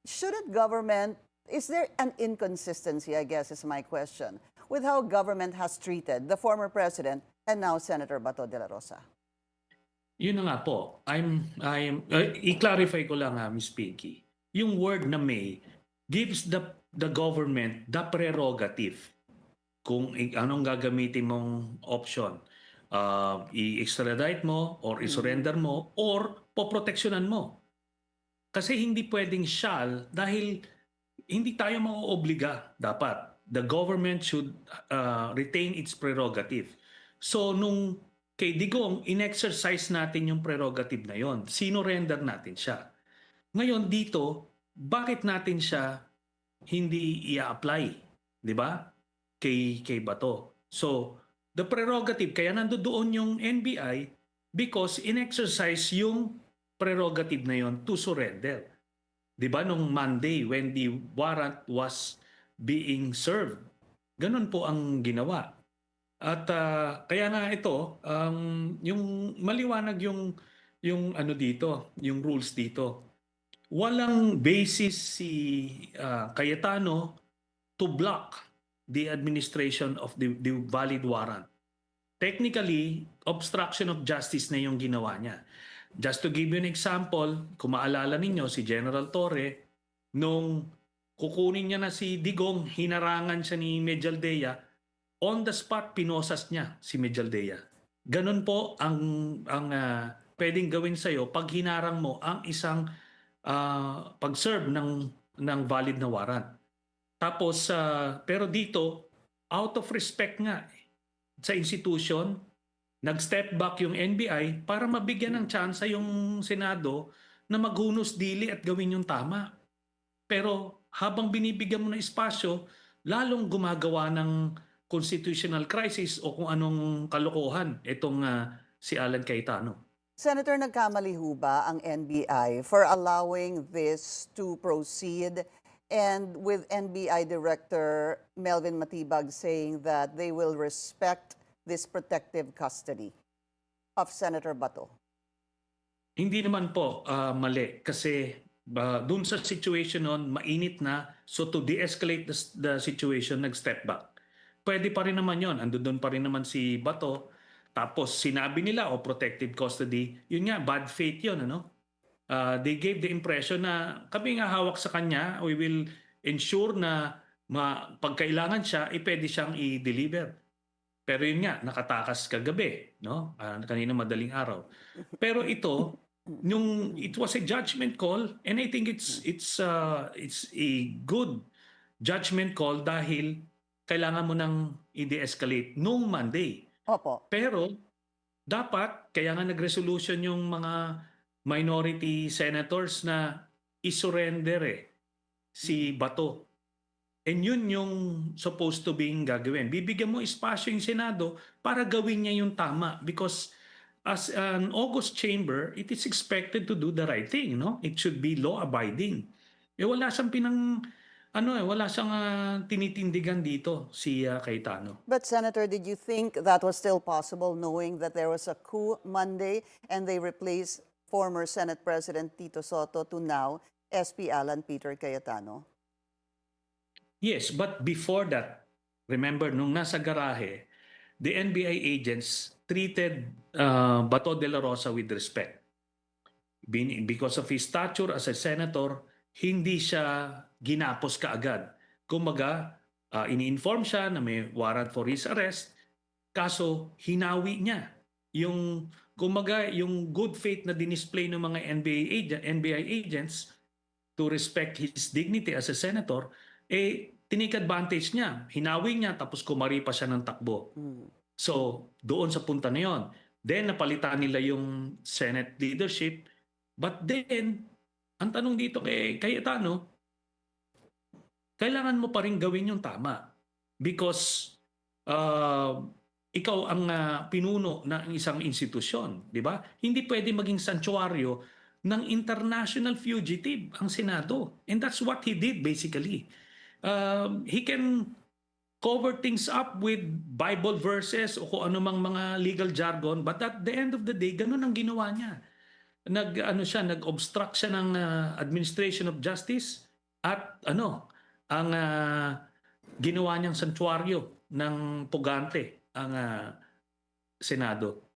shouldn't government, is there an inconsistency, I guess is my question, with how government has treated the former president and now Senator Bato de la Rosa? Yun na nga po, i-clarify ko lang Miss Pinky. Yung word na may gives the government the prerogative kung anong gagamitin mong option. I-extradite mo or i-surrender mo or poproteksyonan mo. Kasi hindi pwedeng shall dahil hindi tayo mauobliga dapat. The government should retain its prerogative. So nung kay Digong, in-exercise natin yung prerogative na yon. Sino-render natin siya. Ngayon dito, bakit natin siya hindi i-apply? Di ba? Kay Bato. So, the prerogative, kaya nandoon yung NBI because in-exercise yung prerogative na yon to surrender. Di ba nung Monday when the warrant was being served? Ganun po ang ginawa. At kaya nga ito, yung maliwanag yung ano dito, yung rules dito. Walang basis si Cayetano to block the administration of the valid warrant. Technically, obstruction of justice na yung ginawa niya. Just to give you an example, kung maalala ninyo si General Torre, nung kukunin niya na si Digong, hinarangan siya ni Medialdea, on the spot, pinosas niya si Medialdea. Ganun po ang pwedeng gawin sa'yo pag hinarang mo ang isang pag-serve ng valid na warrant. Tapos, pero dito, out of respect nga sa institution, nag-step back yung NBI para mabigyan ng tsansa yung Senado na maghunos dili at gawin yung tama. Pero habang binibigyan mo ng espasyo, lalong gumagawa ng constitutional crisis o kung anong kalokohan itong si Alan Cayetano. Senator, nagkamali ho ba ang NBI for allowing this to proceed, and with NBI Director Melvin Matibag saying that they will respect this protective custody of Senator Bato? Hindi naman po mali kasi dun sa situation nun, mainit na, so to de-escalate the situation, nag-step back. Pwede pa rin naman yon, andun pa rin naman si Bato, tapos sinabi nila protective custody, yun nga, bad faith yun, ano? They gave the impression na kami nga hawak sa kanya, we will ensure na pag kailangan siya, pwede siyang i-deliver. Pero yun nga, nakatakas kagabi, no? Kanina madaling araw. Pero ito, it was a judgment call, and I think it's a good judgment call dahil kailangan mo nang i-de-escalate noong Monday. Opo. Pero dapat, kaya nga nag-resolution yung mga minority senators na i-surrender si Bato. And yun yung supposed to being gagawin. Bibigyan mo espasyo yung Senado para gawin niya yung tama because as an August chamber, it is expected to do the right thing, no? It should be law-abiding. Wala siyang wala siyang tinitindigan dito si Cayetano. But Senator, did you think that was still possible knowing that there was a coup Monday and they replaced former Senate President Tito Soto to now SP Alan Peter Cayetano? Yes, but before that, remember, nung nasa garahe, the NBI agents treated Bato de la Rosa with respect. Because of his stature as a senator, hindi siya ginapos kaagad. Kumbaga, ini-inform siya na may warrant for his arrest, kaso hinawi niya yung good faith na dinisplay ng mga NBI agents to respect his dignity as a senator, tinake advantage niya. Hinawi niya tapos kumari pa siya ng takbo. So, doon sa punta na yon. Then, napalitan nila yung Senate leadership. But then, ang tanong dito kay Cayetano, kailangan mo pa rin gawin yung tama. Because ikaw ang pinuno ng isang institusyon, di ba? Hindi pwede maging sanctuaryo ng international fugitive ang Senado. And that's what he did basically. He can cover things up with Bible verses o kung anumang mga legal jargon, but at the end of the day, ganun ang ginawa niya. Nag-obstruct siya ng administration of justice, At ano, ang ginawa niyang santuario ng pugante ang Senado.